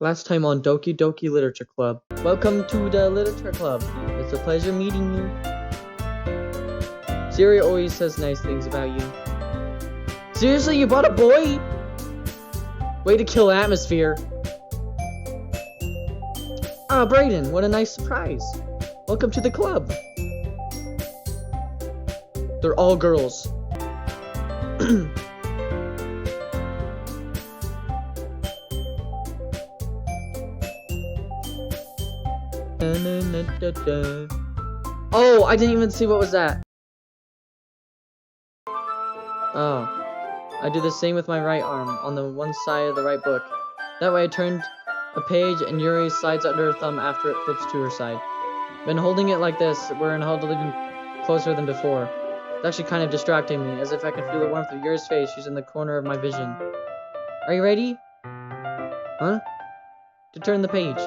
Last time on Doki Doki Literature Club. Welcome to the Literature Club. It's a pleasure meeting you. Siri always says nice things about you. Seriously, you bought a boy? Way to kill atmosphere. Ah, Brayden, what a nice surprise. Welcome to the club. They're all girls. Oh, I didn't even see what was that. Oh, I do the same with my right arm on the one side of the right book. That way I turned a page and Yuri slides under her thumb after it flips to her side. Been holding it like this, we're huddled even closer than before. It's actually kind of distracting me, as if I can feel the warmth of Yuri's face. She's in the corner of my vision. Are you ready? Huh? To turn the page.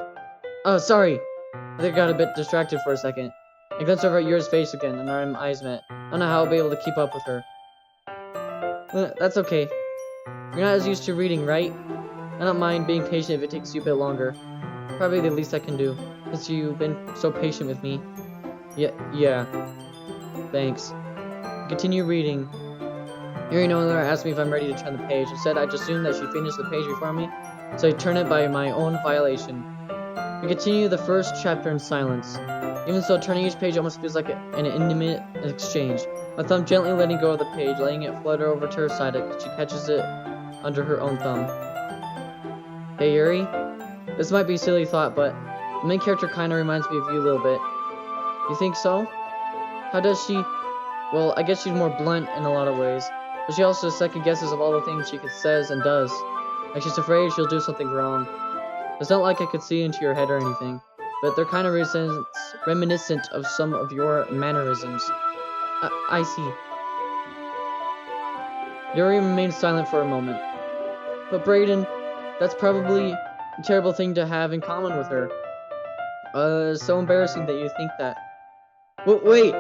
Oh, sorry. I think I got a bit distracted for a second. I glanced over at Yuri's face again, and our eyes met. I don't know how I'll be able to keep up with her. That's okay. You're not as used to reading, right? I don't mind being patient if it takes you a bit longer. Probably the least I can do, since you've been so patient with me. Yeah. Thanks. Continue reading. Yuri no longer asked me if I'm ready to turn the page. Instead, I just assumed that she finished the page before me, so I turned it by my own violation. We continue the first chapter in silence. Even so, turning each page almost feels like an intimate exchange. My thumb gently letting go of the page, letting it flutter over to her side as she catches it under her own thumb. Hey Yuri, this might be a silly thought, but the main character kinda reminds me of you a little bit. You think so? How does she? Well, I guess she's more blunt in a lot of ways, but she also second guesses of all the things she says and does. Like she's afraid she'll do something wrong. It's not like I could see into your head or anything, but they're kind of reminiscent of some of your mannerisms. I see. Yuri remained silent for a moment. But Brayden, that's probably a terrible thing to have in common with her. So embarrassing that you think that. Wait!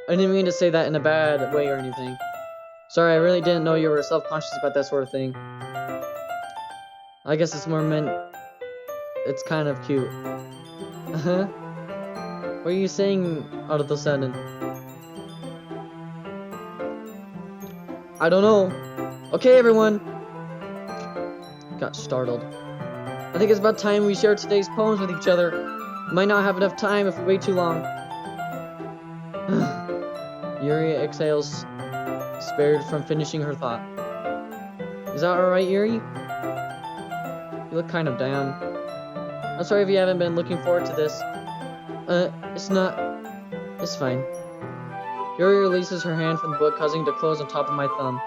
I didn't mean to say that in a bad way or anything. Sorry, I really didn't know you were self-conscious about that sort of thing. I guess it's more meant... It's kind of cute. Uh-huh. What are you saying out of the sudden? I don't know. Okay, everyone. Got startled. I think it's about time we share today's poems with each other. We might not have enough time if we wait too long. Yuri exhales, spared from finishing her thought. Is that alright, Yuri? You look kind of down. I'm sorry if you haven't been looking forward to this. It's not... It's fine. Yuri releases her hand from the book, causing it to close on top of my thumb.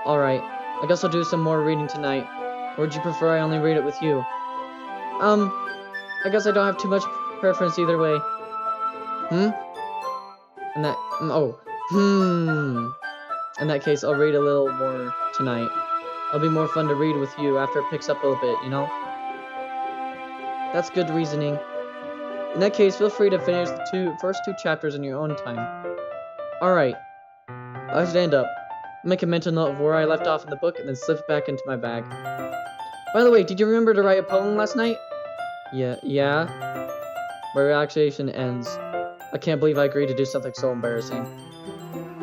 Alright, I guess I'll do some more reading tonight. Or would you prefer I only read it with you? I guess I don't have too much preference either way. In that case, I'll read a little more tonight. It'll be more fun to read with you after it picks up a little bit, you know? That's good reasoning. In that case, feel free to finish the first two chapters in your own time. Alright. I stand up, make a mental note of where I left off in the book, and then slip it back into my bag. By the way, did you remember to write a poem last night? Yeah? My relaxation ends. I can't believe I agreed to do something so embarrassing.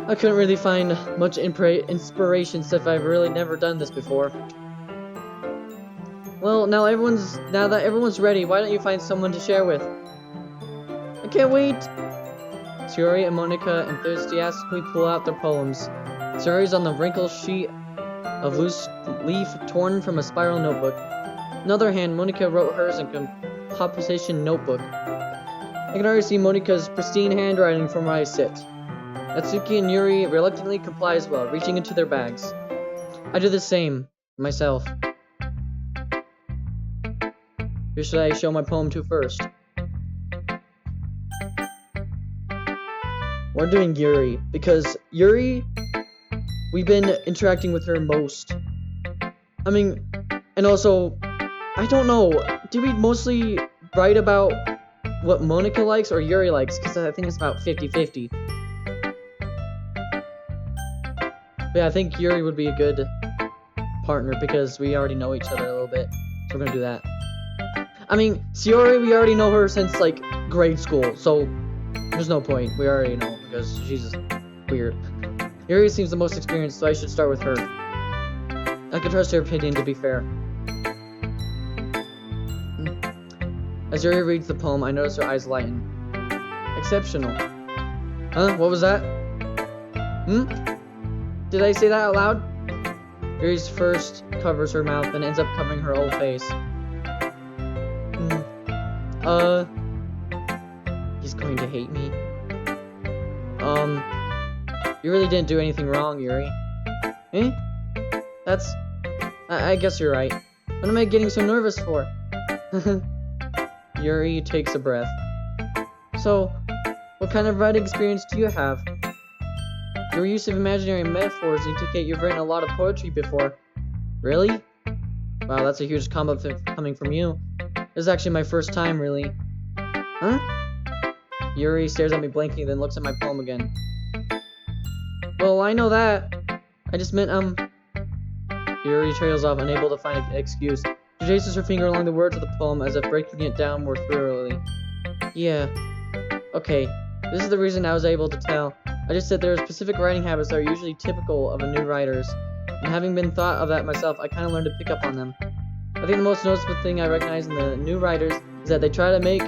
I couldn't really find much inspiration since I've really never done this before. Well, now that everyone's ready, why don't you find someone to share with? I can't wait! Yuri and Monica enthusiastically pull out their poems. Yuri's on the wrinkled sheet of loose leaf torn from a spiral notebook. On the other hand, Monica wrote hers in composition notebook. I can already see Monica's pristine handwriting from where I sit. Natsuki and Yuri reluctantly comply as well, reaching into their bags. I do the same, myself. Who should I show my poem to first? We're doing Yuri, because Yuri, we've been interacting with her most. I mean, and also, I don't know, do we mostly write about what Monica likes or Yuri likes? Because I think it's about 50-50. But yeah, I think Yuri would be a good partner because we already know each other a little bit. So we're gonna do that. I mean, Sayori, we already know her since, like, grade school, so there's no point. We already know, because she's weird. Yuri seems the most experienced, so I should start with her. I can trust her opinion, to be fair. As Yuri reads the poem, I notice her eyes lighten. Exceptional. Huh? What was that? Did I say that out loud? Yuri's first covers her mouth, then ends up covering her whole face. He's going to hate me. You really didn't do anything wrong, Yuri. Eh? I guess you're right. What am I getting so nervous for? Yuri takes a breath. So, what kind of writing experience do you have? Your use of imaginary metaphors indicate you've written a lot of poetry before. Really? Wow, that's a huge compliment coming from you. This is actually my first time, really. Huh? Yuri stares at me blankly, then looks at my poem again. Well, I know that. I just meant, Yuri trails off, unable to find an excuse. She traces her finger along the words of the poem as if breaking it down more thoroughly. Yeah. Okay. This is the reason I was able to tell. I just said there are specific writing habits that are usually typical of a new writer's. And having been thought of that myself, I kind of learned to pick up on them. I think the most noticeable thing I recognize in the new writers is that they try to make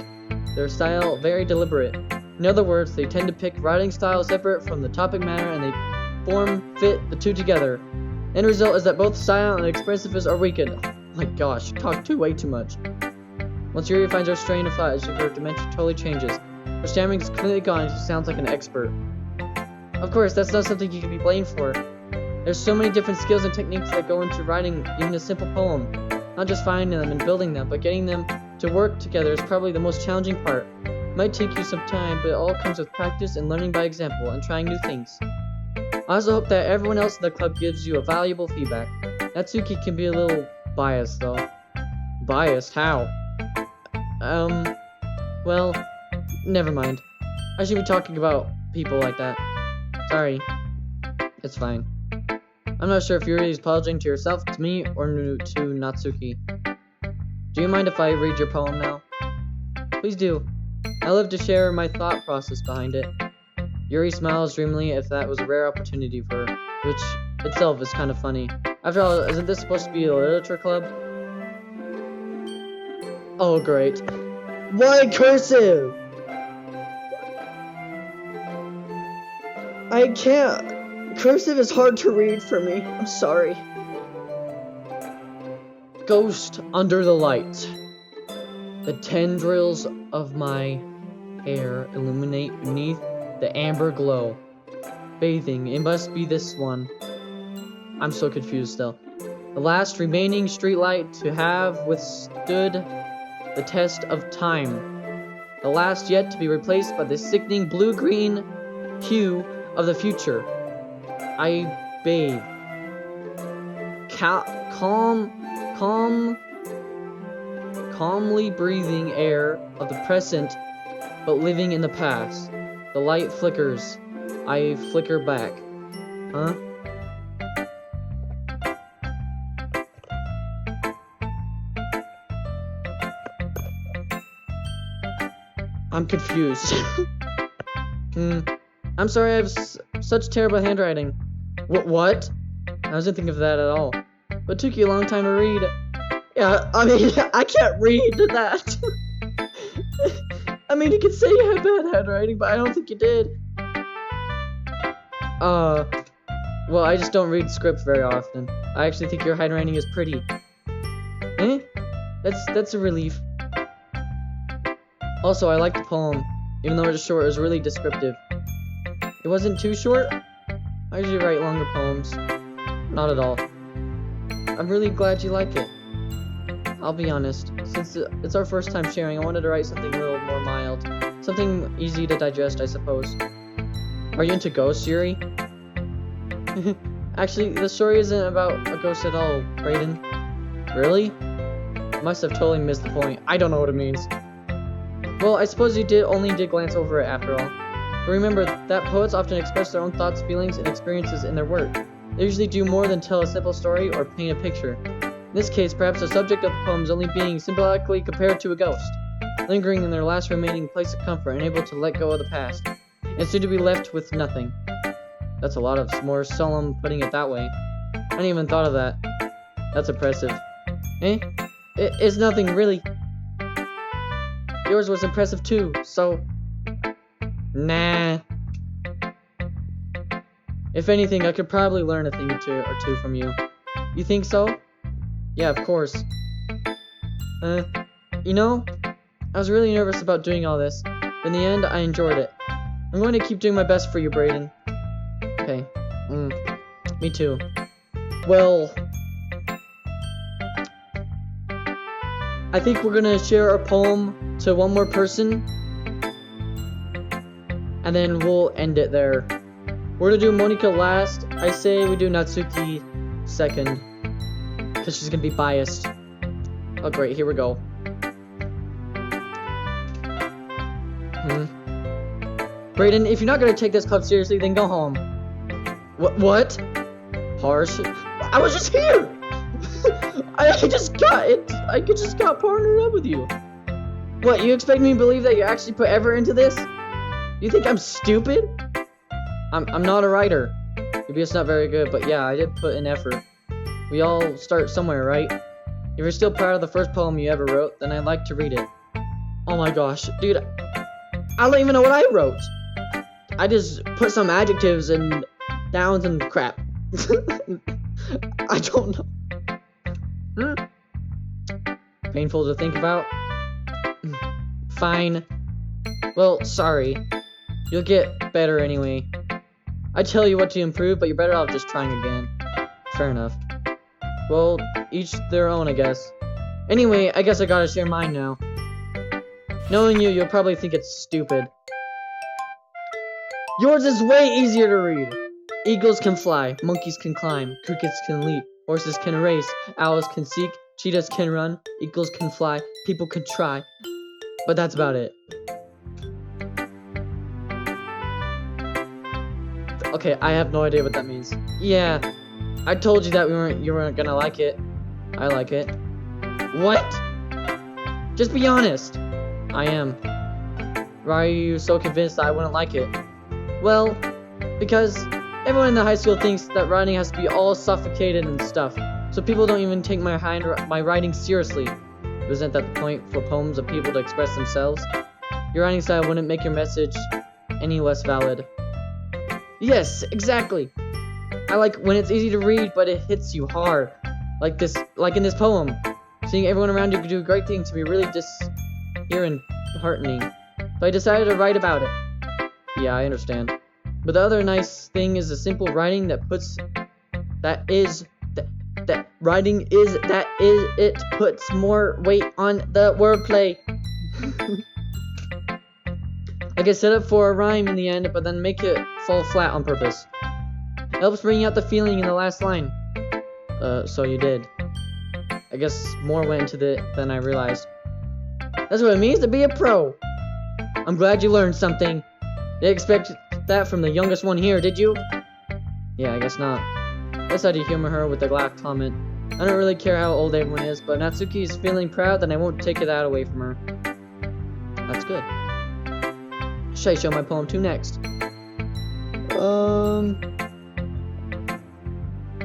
their style very deliberate. In other words, they tend to pick writing styles separate from the topic matter and they fit the two together. The end result is that both style and expressiveness are weakened. Oh my gosh, she talked way too much. Once Yuri finds her strain of thought as her dimension totally changes. Her stammering is completely gone and she sounds like an expert. Of course, that's not something you can be blamed for. There's so many different skills and techniques that go into writing even a simple poem. Not just finding them and building them, but getting them to work together is probably the most challenging part. It might take you some time, but it all comes with practice and learning by example and trying new things. I also hope that everyone else in the club gives you a valuable feedback. Natsuki can be a little biased, though. Biased? How? Well, never mind. I should be talking about people like that. Sorry. It's fine. I'm not sure if Yuri is apologizing to yourself, to me, or to Natsuki. Do you mind if I read your poem now? Please do. I love to share my thought process behind it. Yuri smiles dreamily if that was a rare opportunity for her, which itself is kind of funny. After all, isn't this supposed to be a literature club? Oh, great. Why cursive? I can't. Cursive is hard to read for me. I'm sorry. Ghost under the light. The tendrils of my hair illuminate beneath the amber glow. Bathing, it must be this one. I'm so confused still. The last remaining streetlight to have withstood the test of time. The last yet to be replaced by the sickening blue-green hue of the future. I bathe. Calmly breathing air of the present, but living in the past. The light flickers. I flicker back. Huh? I'm confused. I'm sorry I have such terrible handwriting. What? I wasn't thinking of that at all. But it took you a long time to read. Yeah, I mean, I can't read that. I mean, you could say you had bad handwriting, but I don't think you did. Well, I just don't read scripts very often. I actually think your handwriting is pretty. Eh? That's a relief. Also, I like the poem. Even though it's short, it was really descriptive. It wasn't too short? I usually write longer poems. Not at all. I'm really glad you like it. I'll be honest, since it's our first time sharing, I wanted to write something a little more mild. Something easy to digest, I suppose. Are you into ghosts, Yuri? Actually, the story isn't about a ghost at all, Brayden. Really? I must have totally missed the point. I don't know what it means. Well, I suppose you only did glance over it after all. But remember that poets often express their own thoughts, feelings, and experiences in their work. They usually do more than tell a simple story or paint a picture. In this case, perhaps the subject of the poem is only being symbolically compared to a ghost, lingering in their last remaining place of comfort, unable to let go of the past, and soon to be left with nothing. That's a lot of more solemn putting it that way. I hadn't even thought of that. That's impressive. Eh? It's nothing, really. Yours was impressive too, so... Nah. If anything, I could probably learn a thing or two from you. You think so? Yeah, of course. You know, I was really nervous about doing all this, but in the end, I enjoyed it. I'm going to keep doing my best for you, Brayden. Okay. Me too. Well... I think we're gonna share our poem to one more person, and then we'll end it there. We're gonna do Monika last. I say we do Natsuki second, because she's gonna be biased. Oh great, here we go. Brayden, if you're not gonna take this club seriously, then go home. What? Harsh? I was just here! I just got partnered up with you. What, you expect me to believe that you actually put effort into this? You think I'm stupid? I'm not a writer. Maybe it's not very good, but yeah, I did put in effort. We all start somewhere, right? If you're still proud of the first poem you ever wrote, then I'd like to read it. Oh my gosh, dude, I don't even know what I wrote. I just put some adjectives and nouns and crap. I don't know. Painful to think about? Fine. Well, sorry. You'll get better anyway. I tell you what to improve, but you're better off just trying again. Fair enough. Well, each their own, I guess. Anyway, I guess I gotta share mine now. Knowing you, you'll probably think it's stupid. Yours is way easier to read. Eagles can fly, monkeys can climb, crickets can leap, horses can race, owls can seek, cheetahs can run, eagles can fly, people can try. But that's about it. Okay, I have no idea what that means. Yeah, I told you that you weren't gonna like it. I like it. What? Just be honest. I am. Why are you so convinced that I wouldn't like it? Well, because everyone in the high school thinks that writing has to be all suffocated and stuff, so people don't even take my writing seriously. Isn't that the point for poems of people to express themselves? Your writing style wouldn't make your message any less valid. Yes, exactly. I like when it's easy to read, but it hits you hard. Like in this poem. Seeing everyone around you do great things to be really disheartening. So I decided to write about it. Yeah, I understand. But the other nice thing is the simple writing it puts more weight on the wordplay. I can set up for a rhyme in the end, but then make it fall flat on purpose. It helps bring out the feeling in the last line. So you did. I guess more went into it than I realized. That's what it means to be a pro. I'm glad you learned something. Didn't expect that from the youngest one here, did you? Yeah, I guess not. I decided to humor her with the black comment. I don't really care how old everyone is, but Natsuki is feeling proud, then I won't take that away from her. That's good. Should I show my poem to next?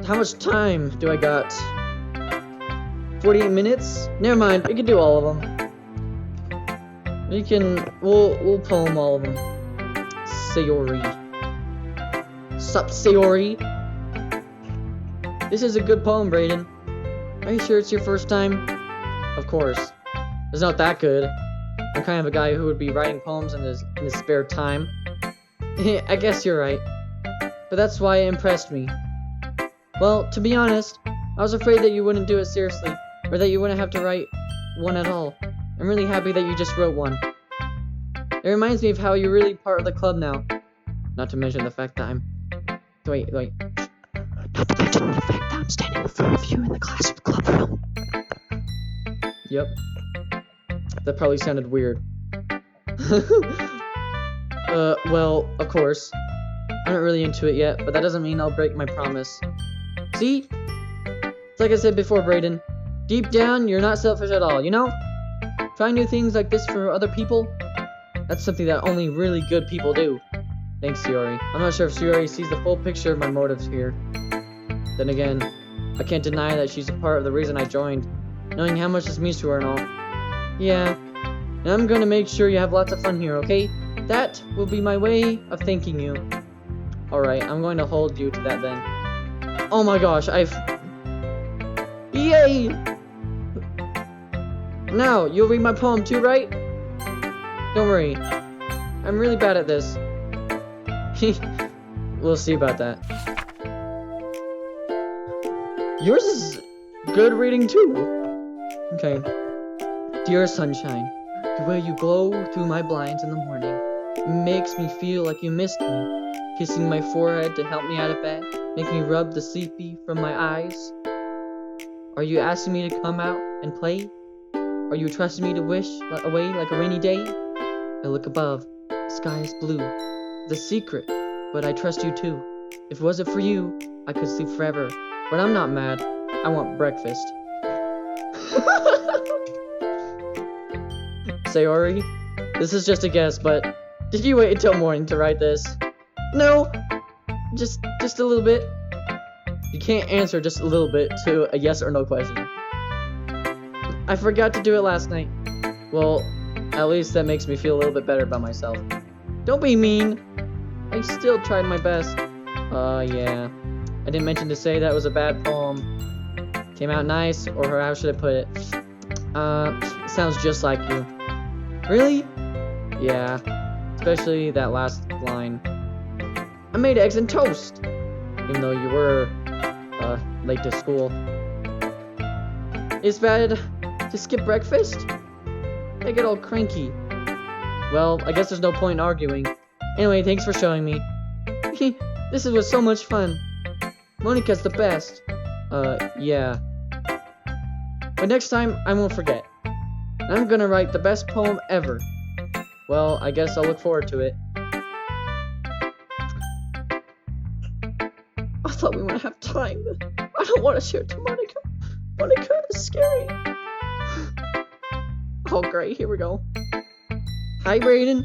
How much time do I got? 48 minutes? Never mind, we can do all of them. We'll poem all of them. Sayori. Sup, Sayori? This is a good poem, Brayden. Are you sure it's your first time? Of course. It's not that good. I'm kind of a guy who would be writing poems in his spare time. I guess you're right. But that's why it impressed me. Well, to be honest, I was afraid that you wouldn't do it seriously, or that you wouldn't have to write one at all. I'm really happy that you just wrote one. It reminds me of how you're really part of the club now. Not to mention the fact that I'm... Wait. Not to mention the fact that I'm standing in front of you in the class club room. Yep. That probably sounded weird. Well, of course. I'm not really into it yet, but that doesn't mean I'll break my promise. See? It's like I said before, Brayden. Deep down, you're not selfish at all, you know? Trying new things like this for other people, that's something that only really good people do. Thanks, Sayori. I'm not sure if Sayori sees the full picture of my motives here. Then again, I can't deny that she's a part of the reason I joined, knowing how much this means to her and all. Yeah, and I'm gonna make sure you have lots of fun here, okay? That will be my way of thanking you. Alright, I'm going to hold you to that then. Oh my gosh, Yay! Now, you'll read my poem too, right? Don't worry. I'm really bad at this. We'll see about that. Yours is good reading too. Okay. Dear sunshine, the way you glow through my blinds in the morning makes me feel like you missed me. Kissing my forehead to help me out of bed, make me rub the sleepy from my eyes. Are you asking me to come out and play? Are you trusting me to wish away like a rainy day? I look above, the sky is blue. The secret, but I trust you too. If it wasn't for you, I could sleep forever. But I'm not mad. I want breakfast. Sayori, this is just a guess, but did you wait until morning to write this? No, just a little bit. You can't answer just a little bit to a yes or no question. I forgot to do it last night. Well, at least that makes me feel a little bit better about myself. Don't be mean. I still tried my best. Yeah. I didn't mention to say that was a bad poem. Came out nice, or how should I put it? Sounds just like you. Really? Yeah. Especially that last line. I made eggs and toast! Even though you were, late to school. It's bad to skip breakfast? I get all cranky. Well, I guess there's no point in arguing. Anyway, thanks for showing me. This was so much fun. Monika's the best. Yeah. But next time, I won't forget. I'm gonna write the best poem ever. Well, I guess I'll look forward to it. I thought we wouldn't have time. I don't want to share it to Monika. Monika is scary. Oh, great. Here we go. Hi, Brayden.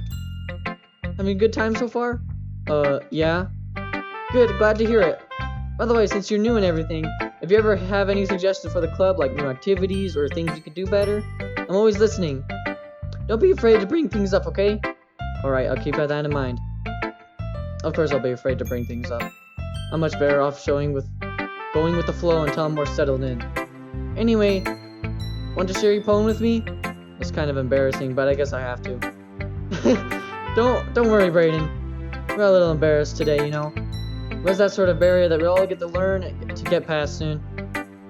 Having a good time so far? Yeah. Good. Glad to hear it. By the way, since you're new and everything, if you ever have any suggestions for the club, like new activities or things you could do better, I'm always listening. Don't be afraid to bring things up, okay? Alright, I'll keep that in mind. Of course I'll be afraid to bring things up. I'm much better off going with the flow until I'm more settled in. Anyway, want to share your poem with me? It's kind of embarrassing, but I guess I have to. Don't worry, Brayden. We're a little embarrassed today, you know. There's that sort of barrier that we all get to learn to get past soon.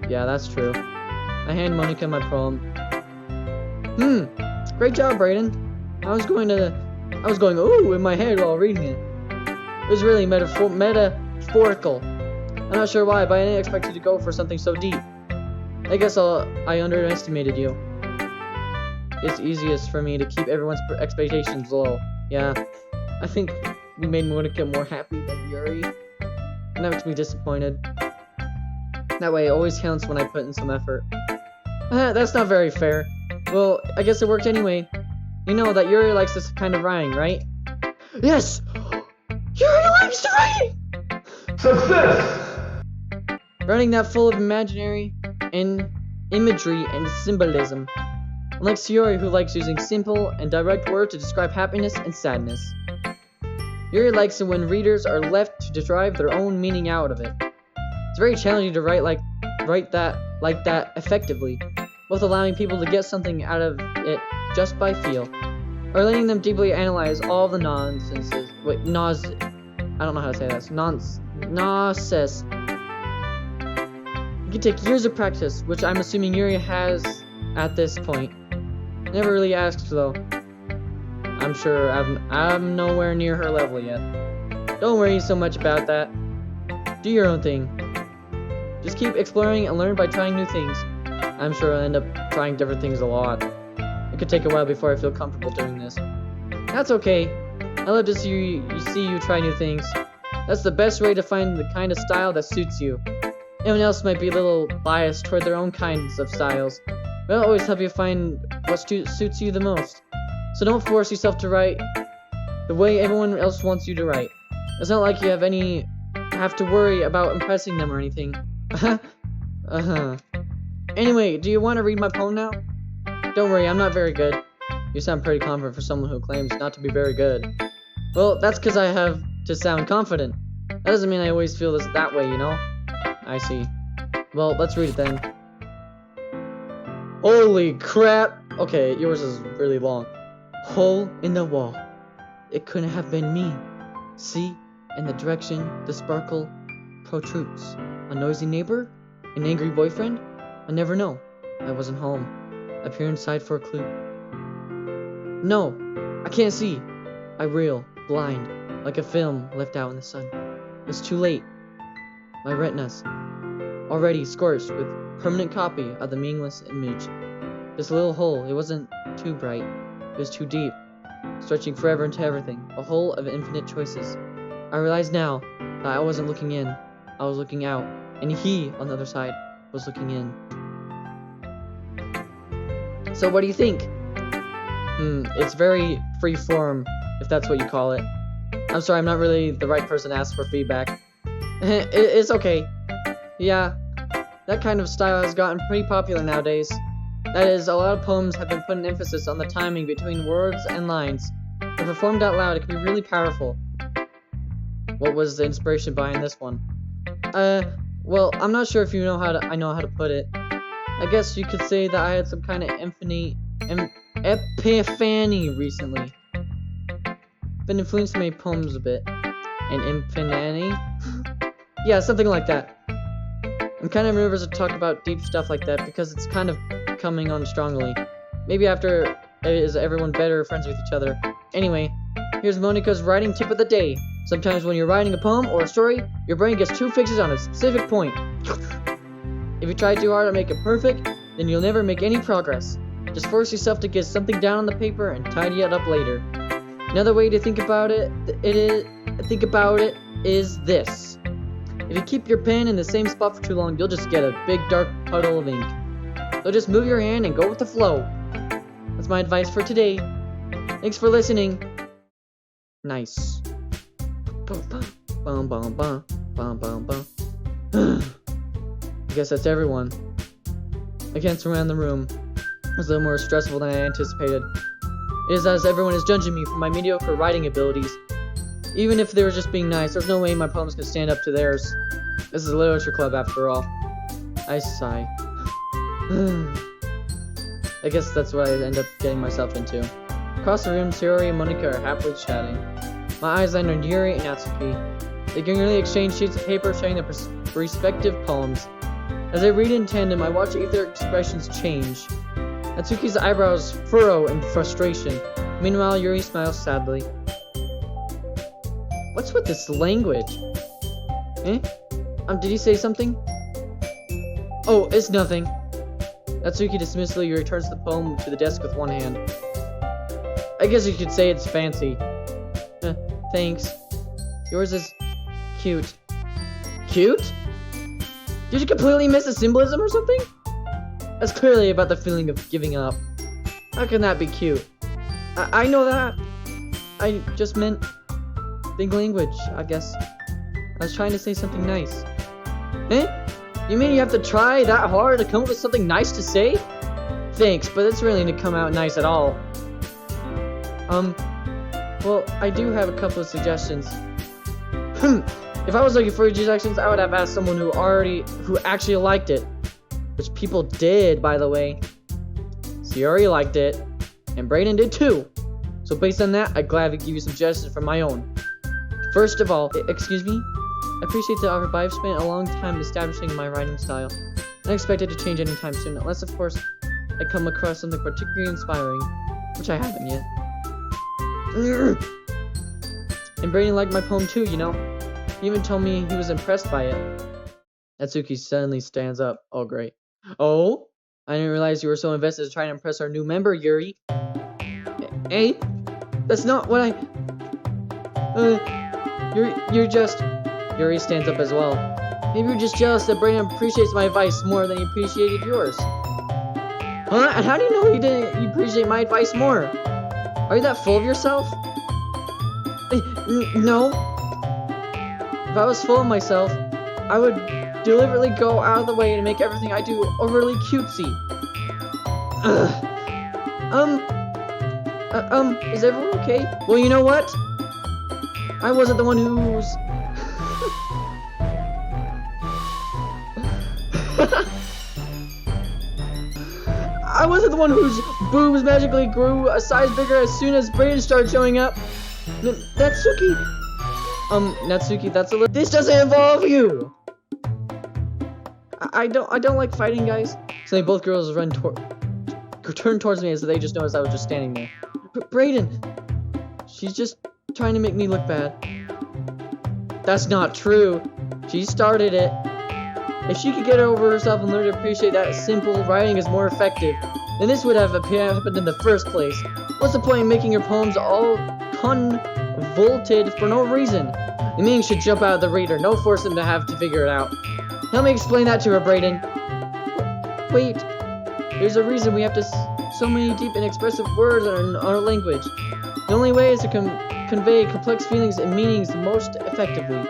Yeah, that's true. I hand Monika my poem. Great job, Brayden. I was going ooh in my head while reading it. It was really metaphorical. I'm not sure why, but I didn't expect you to go for something so deep. I guess I underestimated you. It's easiest for me to keep everyone's expectations low. Yeah, I think we made Monika more happy than Yuri. And that makes me disappointed. That way it always counts when I put in some effort. That's not very fair. Well, I guess it worked anyway. You know that Yuri likes this kind of writing, right? Yes! Yuri likes writing! Success! Writing that full of imaginary and imagery and symbolism. Unlike Sayori, who likes using simple and direct words to describe happiness and sadness. Yuri likes it when readers are left to derive their own meaning out of it. It's very challenging to write that effectively, both allowing people to get something out of it just by feel, or letting them deeply analyze all the nonsenses. Wait, I don't know how to say that. Nonsense. It can take years of practice, which I'm assuming Yuri has at this point. Never really asked though. I'm sure I'm nowhere near her level yet. Don't worry so much about that. Do your own thing. Just keep exploring and learn by trying new things. I'm sure I'll end up trying different things a lot. It could take a while before I feel comfortable doing this. That's okay. I love to see you try new things. That's the best way to find the kind of style that suits you. Everyone else might be a little biased toward their own kinds of styles, but I'll always help you find what suits you the most. So don't force yourself to write the way everyone else wants you to write. It's not like you have to worry about impressing them or anything. Anyway, do you want to read my poem now? Don't worry, I'm not very good. You sound pretty confident for someone who claims not to be very good. Well, that's because I have to sound confident. That doesn't mean I always feel that way, you know? I see. Well, let's read it then. Holy crap! Okay, yours is really long. Hole in the wall. It couldn't have been me. See, in the direction the sparkle protrudes. A noisy neighbor? An angry boyfriend? I never know. I wasn't home. I peer inside for a clue. No, I can't see. I reel, blind, like a film left out in the sun. It's too late. My retinas, already scorched with permanent copy of the meaningless image. This little hole, it wasn't too bright. It was too deep, stretching forever into everything. A hole of infinite choices. I realize now that I wasn't looking in. I was looking out, and he, on the other side, was looking in. So what do you think? It's very free form, if that's what you call it. I'm sorry, I'm not really the right person to ask for feedback. It's okay. Yeah, that kind of style has gotten pretty popular nowadays. That is, a lot of poems have been putting emphasis on the timing between words and lines. When performed out loud, it can be really powerful. What was the inspiration behind this one? Well, I'm not sure if you know I know how to put it. I guess you could say that I had some kind of epiphany recently. Been influenced my poems a bit. An epiphany? Yeah, something like that. I'm kind of nervous to talk about deep stuff like that because it's kind of coming on strongly. Maybe after is everyone better friends with each other. Anyway, here's Monica's writing tip of the day. Sometimes when you're writing a poem or a story, your brain gets too fixed on a specific point. If you try too hard to make it perfect, then you'll never make any progress. Just force yourself to get something down on the paper and tidy it up later. Another way to think about it is this. If you keep your pen in the same spot for too long, you'll just get a big dark puddle of ink. So just move your hand and go with the flow. That's my advice for today. Thanks for listening. Nice. Bum, bum, bum, bum, bum, bum. I guess that's everyone. I can't surround the room. It was a little more stressful than I anticipated. It is as everyone is judging me for my mediocre writing abilities. Even if they were just being nice, there's no way my poems could stand up to theirs. This is a literature club after all. I sigh. I guess that's what I end up getting myself into. Across the room, Terraria and Monica are happily chatting. My eyes land on Yuri and Natsuki. They eagerly exchange sheets of paper showing their respective poems. As I read in tandem, I watch each of their expressions change. Natsuki's eyebrows furrow in frustration. Meanwhile, Yuri smiles sadly. What's with this language? Eh? Did you say something? Oh, it's nothing. Natsuki dismissively returns the poem to the desk with one hand. I guess you could say it's fancy. Thanks. Yours is cute. Cute? Did you completely miss the symbolism or something? That's clearly about the feeling of giving up. How can that be cute? I know that. I just meant big language, I guess. I was trying to say something nice. Eh? You mean you have to try that hard to come up with something nice to say? Thanks, but it's really going to come out nice at all. Well, I do have a couple of suggestions. If I was looking for suggestions, I would have asked someone who actually liked it. Which people did, by the way. Ciori liked it, and Brayden did too. So based on that, I'd gladly give you some suggestions from my own. First of all, excuse me? I appreciate the offer, but I've spent a long time establishing my writing style. I don't expect it to change anytime soon, unless of course I come across something particularly inspiring, which I haven't yet. And Brayden liked my poem too, you know? He even told me he was impressed by it. Natsuki suddenly stands up. Oh, great. Oh? I didn't realize you were so invested in trying to impress our new member, Yuri. Hey? That's not what I... You're just... Yuri stands up as well. Maybe you're just jealous that Brandon appreciates my advice more than he appreciated yours. Huh? And how do you know you appreciate my advice more? Are you that full of yourself? No. If I was full of myself, I would deliberately go out of the way to make everything I do overly cutesy. Is everyone okay? Well, you know what? I wasn't the one who's... I wasn't the one whose boobs magically grew a size bigger as soon as Brayden started showing up. Natsuki. Natsuki, that's a little... This doesn't involve you! I don't like fighting, guys. So both girls turn towards me as they just noticed I was just standing there. Brayden! She's just trying to make me look bad. That's not true. She started it. If she could get over herself and learn to appreciate that simple writing is more effective, then this would have happened in the first place. What's the point in making your poems all convoluted for no reason? The meaning should jump out of the reader, no force them to have to figure it out. Help me explain that to her, Brayden. Wait, there's a reason we have to so many deep and expressive words in our language. The only way is to convey complex feelings and meanings most effectively.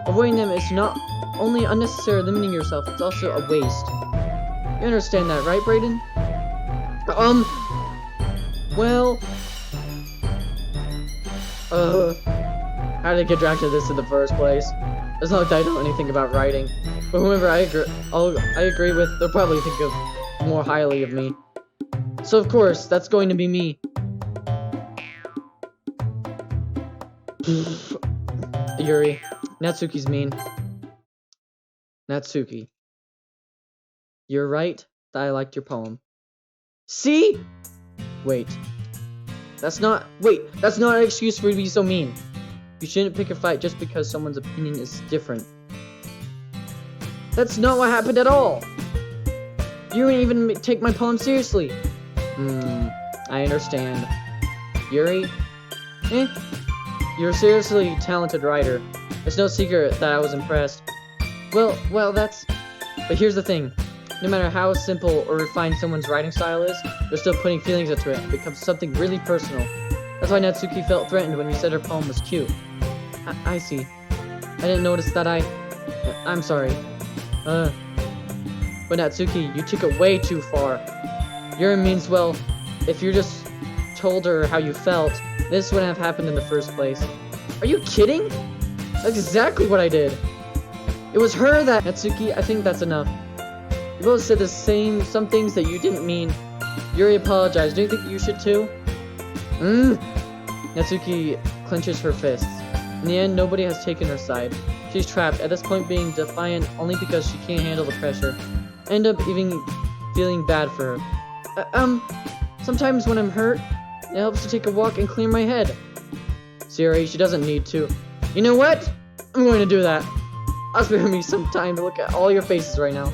Avoiding them is not only unnecessary limiting yourself, it's also a waste. You understand that, right, Brayden? Well... how did I get dragged to this in the first place? It's not like I know anything about writing. But whoever I agree with, they'll probably think of more highly of me. So of course, that's going to be me. Yuri, Natsuki's mean. Natsuki, you're right that I liked your poem. See? Wait. That's not an excuse for you to be so mean. You shouldn't pick a fight just because someone's opinion is different. That's not what happened at all. You didn't even take my poem seriously. I understand. Yuri? You're a seriously talented writer. It's no secret that I was impressed. Well, that's... But here's the thing. No matter how simple or refined someone's writing style is, they're still putting feelings into it. It becomes something really personal. That's why Natsuki felt threatened when you said her poem was cute. I see. I didn't notice that I'm sorry. But Natsuki, you took it way too far. Yuri means well, if you just told her how you felt, this wouldn't have happened in the first place. Are you kidding? That's exactly what I did. It was her that... Natsuki, I think that's enough. You both said some things that you didn't mean. Yuri apologized. Do you think you should too? Natsuki clenches her fists. In the end, nobody has taken her side. She's trapped, at this point being defiant only because she can't handle the pressure. End up even feeling bad for her. Sometimes when I'm hurt, it helps to take a walk and clear my head. Siri, she doesn't need to. You know what? I'm going to do that. I'll spare me some time to look at all your faces right now.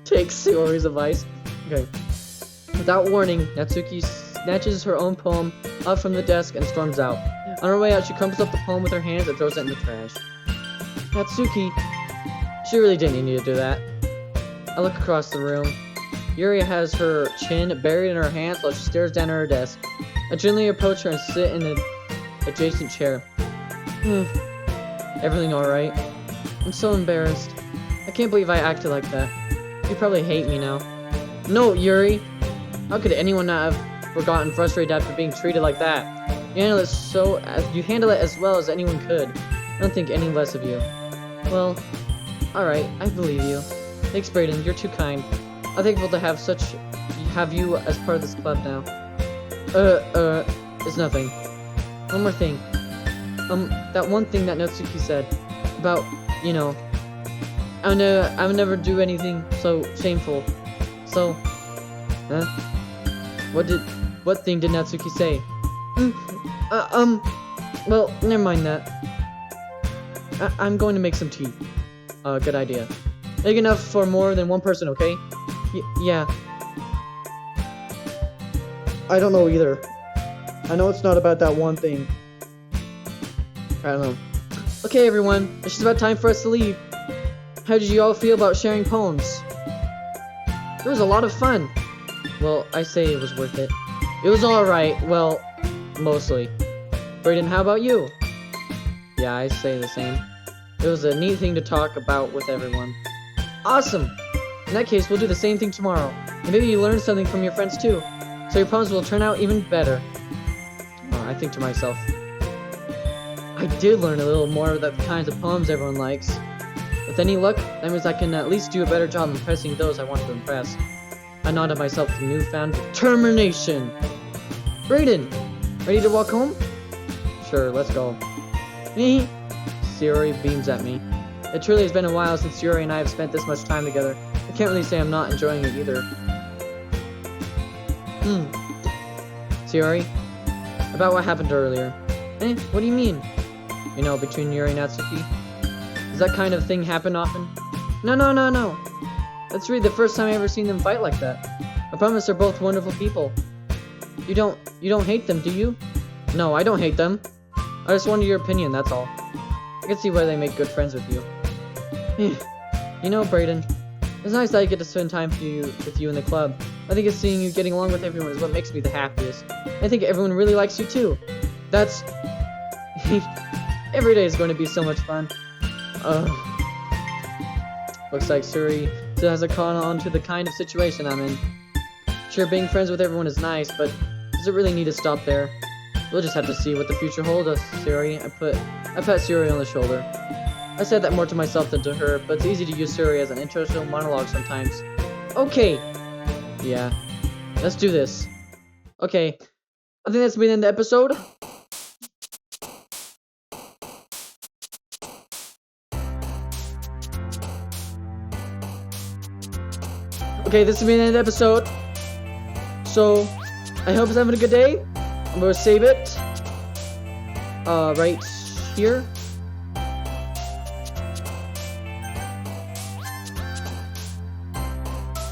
Take Siri's advice. Okay. Without warning, Natsuki snatches her own poem up from the desk and storms out. On her way out, she crumbles up the poem with her hands and throws it in the trash. Natsuki, she really didn't need to do that. I look across the room. Yuri has her chin buried in her hands while she stares down at her desk. I gently approach her and sit in the adjacent chair. Everything alright? I'm so embarrassed. I can't believe I acted like that. You probably hate me now. No, Yuri! How could anyone not have gotten frustrated after being treated like that? You handle it as well as anyone could. I don't think any less of you. Well, alright, I believe you. Thanks, Brayden, you're too kind. I'm thankful to have you as part of this club now. It's nothing. One more thing. That one thing that Natsuki said about, you know, I would never do anything so shameful. So, what thing did Natsuki say? Well, never mind that. I'm going to make some tea. Good idea. Big enough for more than one person, okay? Yeah. I don't know either. I know it's not about that one thing. I don't know. Okay, everyone, it's just about time for us to leave. How did you all feel about sharing poems? It was a lot of fun. Well, I say it was worth it. It was alright, well, mostly. Brayden, how about you? Yeah, I say the same. It was a neat thing to talk about with everyone. Awesome! In that case, we'll do the same thing tomorrow. And maybe you learn something from your friends too. So your poems will turn out even better. I think to myself, I did learn a little more about the kinds of poems everyone likes. With any luck, that means I can at least do a better job impressing those I want to impress. I nodded myself with newfound determination. Brayden, ready to walk home? Sure, let's go. Sayori beams at me. It truly has been a while since Sayori and I have spent this much time together. I can't really say I'm not enjoying it either. Sayori, about what happened earlier. What do you mean? You know, between Yuri and Natsuki? Does that kind of thing happen often? No. That's really the first time I ever seen them fight like that. I promise they're both wonderful people. You don't hate them, do you? No, I don't hate them. I just wanted your opinion, that's all. I can see why they make good friends with you. You know, Brayden, it's nice that I get to spend time with you in the club. I think it's seeing you getting along with everyone is what makes me the happiest. I think everyone really likes you too. That's... Every day is going to be so much fun. Looks like Suri still has a con on to the kind of situation I'm in. Sure, being friends with everyone is nice, but does it really need to stop there? We'll just have to see what the future holds us, Suri. I pat Suri on the shoulder. I said that more to myself than to her, but it's easy to use Suri as an interstitial monologue sometimes. Okay. Yeah. Let's do this. Okay. I think that's been the end of the episode. Okay, this has been the end of the episode. So, I hope it's having a good day. I'm gonna save it. Right here.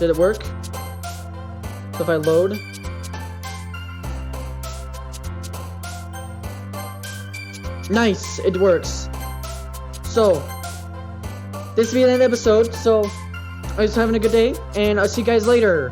Did it work? So if I load. Nice, it works. So, this will be the end of the episode. So, I'm just having a good day, and I'll see you guys later.